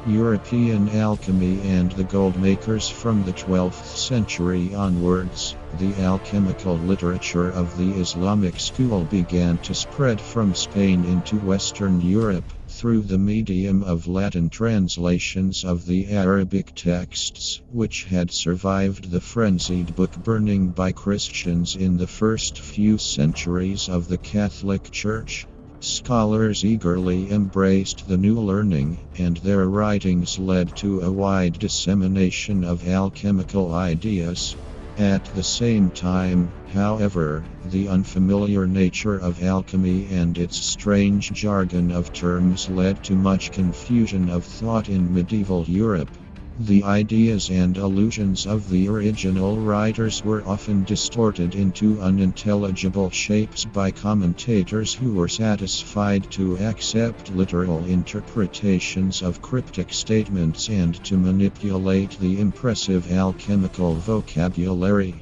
European alchemy and the gold makers. From the 12th century onwards, the alchemical literature of the Islamic school began to spread from Spain into Western Europe through the medium of Latin translations of the Arabic texts, which had survived the frenzied book burning by Christians in the first few centuries of the Catholic Church. Scholars eagerly embraced the new learning, and their writings led to a wide dissemination of alchemical ideas. At the same time, however, the unfamiliar nature of alchemy and its strange jargon of terms led to much confusion of thought in medieval Europe. The ideas and allusions of the original writers were often distorted into unintelligible shapes by commentators who were satisfied to accept literal interpretations of cryptic statements and to manipulate the impressive alchemical vocabulary.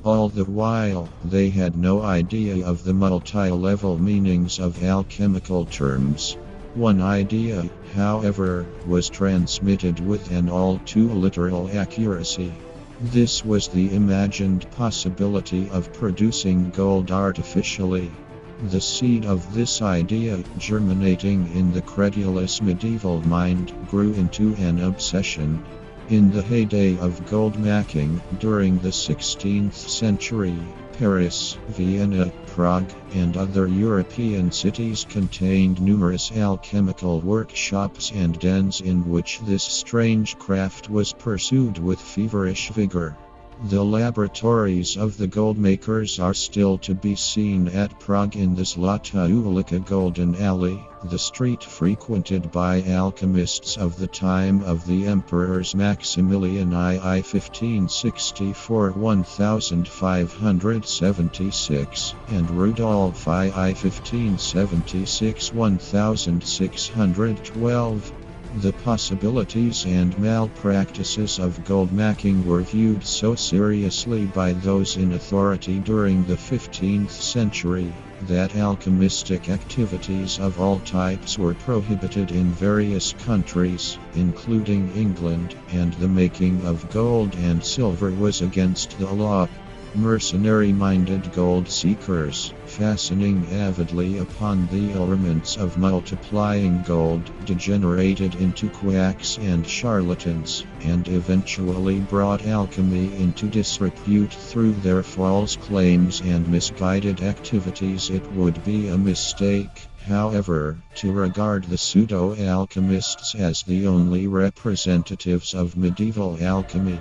All the while, they had no idea of the multi-level meanings of alchemical terms. One idea, however, was transmitted with an all too literal accuracy. This was the imagined possibility of producing gold artificially. The seed of this idea, germinating in the credulous medieval mind, grew into an obsession. In the heyday of gold making, during the 16th century, Paris, Vienna, Prague, and other European cities contained numerous alchemical workshops and dens in which this strange craft was pursued with feverish vigor. The laboratories of the gold makers are still to be seen at Prague in the Zlata Ulica Golden Alley, the street frequented by alchemists of the time of the emperors Maximilian I 1564-1576 and Rudolf I 1576-1612. The possibilities and malpractices of gold making were viewed so seriously by those in authority during the 15th century that alchemistic activities of all types were prohibited in various countries, including England, and the making of gold and silver was against the law. Mercenary-minded gold seekers, fastening avidly upon the allurements of multiplying gold, degenerated into quacks and charlatans, and eventually brought alchemy into disrepute through their false claims and misguided activities. It would be a mistake, however, to regard the pseudo-alchemists as the only representatives of medieval alchemy.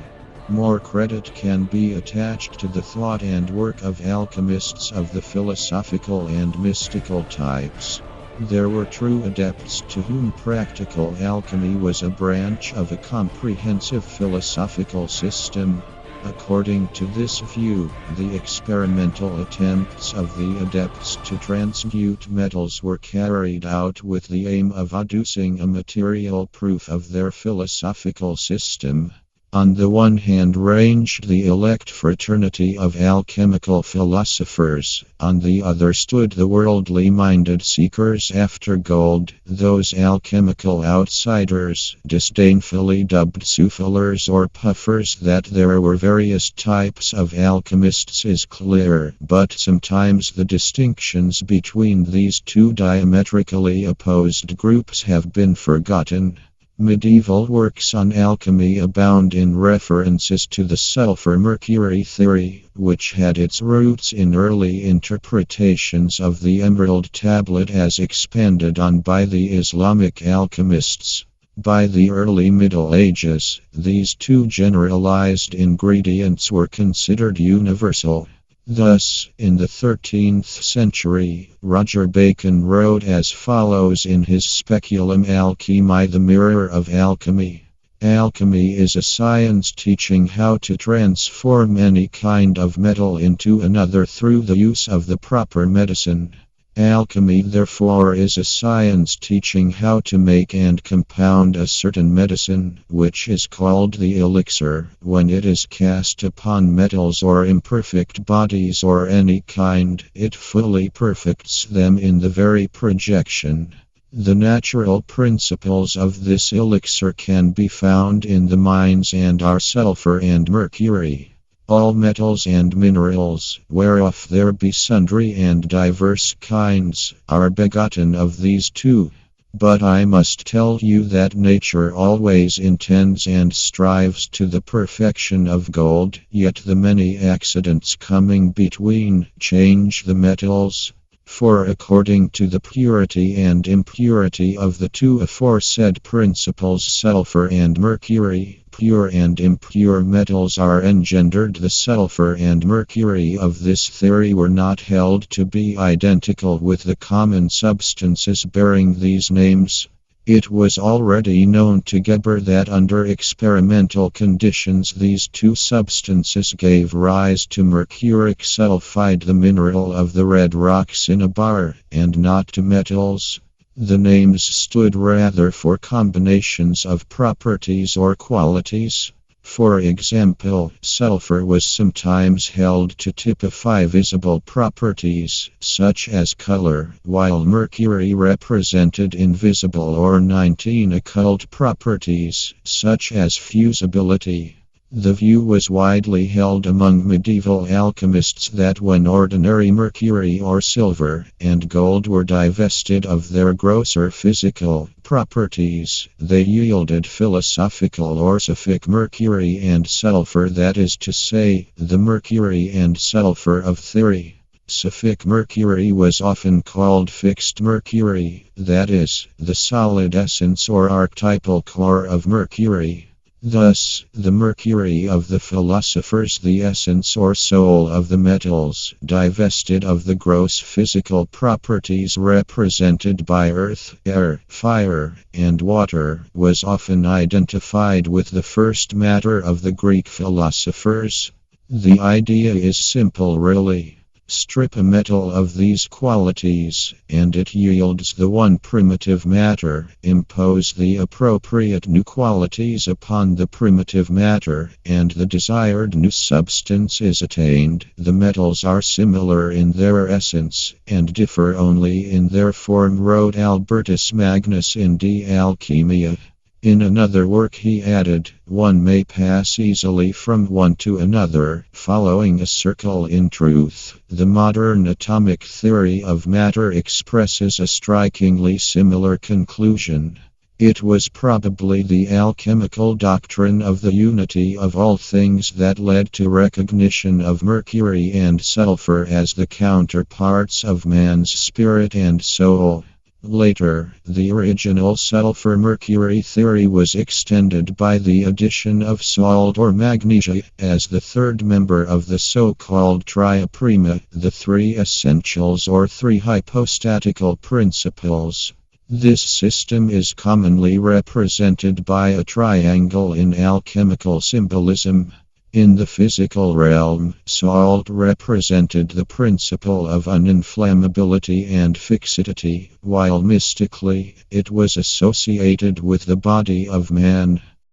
More credit can be attached to the thought and work of alchemists of the philosophical and mystical types. There were true adepts to whom practical alchemy was a branch of a comprehensive philosophical system. According to this view, the experimental attempts of the adepts to transmute metals were carried out with the aim of adducing a material proof of their philosophical system. On the one hand ranged the elect fraternity of alchemical philosophers, on the other stood the worldly-minded seekers after gold, those alchemical outsiders, disdainfully dubbed souffleurs or puffers. That there were various types of alchemists is clear, but sometimes the distinctions between these two diametrically opposed groups have been forgotten. Medieval works on alchemy abound in references to the sulfur-mercury theory, which had its roots in early interpretations of the Emerald Tablet as expanded on by the Islamic alchemists. By the early Middle Ages, these two generalized ingredients were considered universal. Thus, in the 13th century, Roger Bacon wrote as follows in his Speculum Alchemae, the mirror of alchemy. Alchemy is a science teaching how to transform any kind of metal into another through the use of the proper medicine. Alchemy, therefore, is a science teaching how to make and compound a certain medicine, which is called the elixir, when it is cast upon metals or imperfect bodies or any kind. It fully perfects them in the very projection. The natural principles of this elixir can be found in the mines and are sulfur and mercury. All metals and minerals, whereof there be sundry and diverse kinds, are begotten of these two. But I must tell you that nature always intends and strives to the perfection of gold, yet the many accidents coming between change the metals. For according to the purity and impurity of the two aforesaid principles, sulfur and mercury, pure and impure metals are engendered. The sulfur and mercury of this theory were not held to be identical with the common substances bearing these names. It was already known to Geber that under experimental conditions these two substances gave rise to mercuric sulfide, the mineral of the red rocks Cinnabar, and not to metals. The names stood rather for combinations of properties or qualities. For example, sulfur was sometimes held to typify visible properties, such as color, while mercury represented invisible or 19 occult properties, such as fusibility. The view was widely held among medieval alchemists that when ordinary mercury or silver and gold were divested of their grosser physical properties, they yielded philosophical or sophic mercury and sulfur, that is to say, the mercury and sulfur of theory. Sophic mercury was often called fixed mercury, that is, the solid essence or archetypal core of mercury. Thus, the mercury of the philosophers, the essence or soul of the metals, divested of the gross physical properties represented by earth, air, fire, and water, was often identified with the first matter of the Greek philosophers. The idea is simple, really. Strip a metal of these qualities, and it yields the one primitive matter. Impose the appropriate new qualities upon the primitive matter, and the desired new substance is attained. The metals are similar in their essence, and differ only in their form, wrote Albertus Magnus in De Alchemia. In another work he added, one may pass easily from one to another, following a circle in truth. The modern atomic theory of matter expresses a strikingly similar conclusion. It was probably the alchemical doctrine of the unity of all things that led to recognition of mercury and sulfur as the counterparts of man's spirit and soul. Later, the original sulfur-mercury theory was extended by the addition of salt or magnesia as the third member of the so-called tria prima, the three essentials or three hypostatical principles. This system is commonly represented by a triangle in alchemical symbolism. In the physical realm, salt represented the principle of uninflammability and fixity, while mystically, it was associated with the body of man.